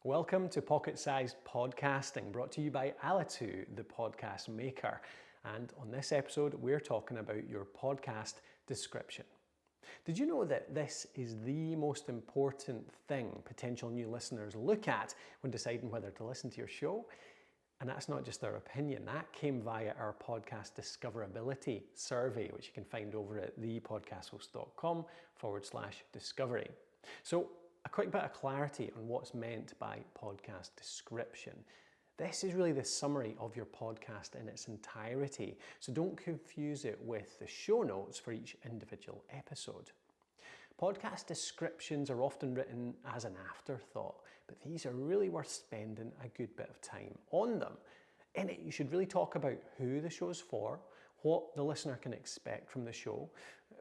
Welcome to Pocket-Sized Podcasting, brought to you by Alitu, the podcast maker. And on this episode, we're talking about your podcast description. Did you know that this is the most important thing potential new listeners look at when deciding whether to listen to your show? And that's not just our opinion. That came via our podcast discoverability survey, which you can find over at thepodcasthost.com/discovery. So a quick bit of clarity on what's meant by podcast description. This is really the summary of your podcast in its entirety, so don't confuse it with the show notes for each individual episode. Podcast descriptions are often written as an afterthought, but these are really worth spending a good bit of time on them. In it, you should really talk about who the show's for, what the listener can expect from the show.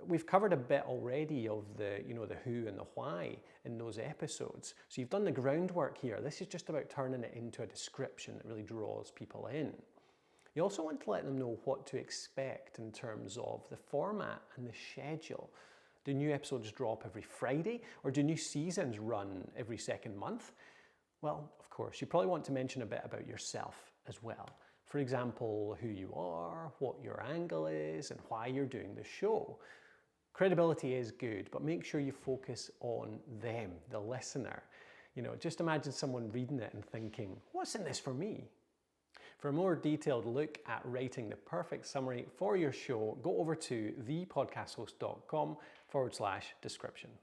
We've covered a bit already of the who and the why in those episodes. So you've done the groundwork here. This is just about turning it into a description that really draws people in. You also want to let them know what to expect in terms of the format and the schedule. Do new episodes drop every Friday, or do new seasons run every second month? Well, of course, you probably want to mention a bit about yourself as well. For example, who you are, what your angle is, and why you're doing the show. Credibility is good, but make sure you focus on them, the listener. Just imagine someone reading it and thinking, what's in this for me? For a more detailed look at writing the perfect summary for your show, go over to thepodcasthost.com/description.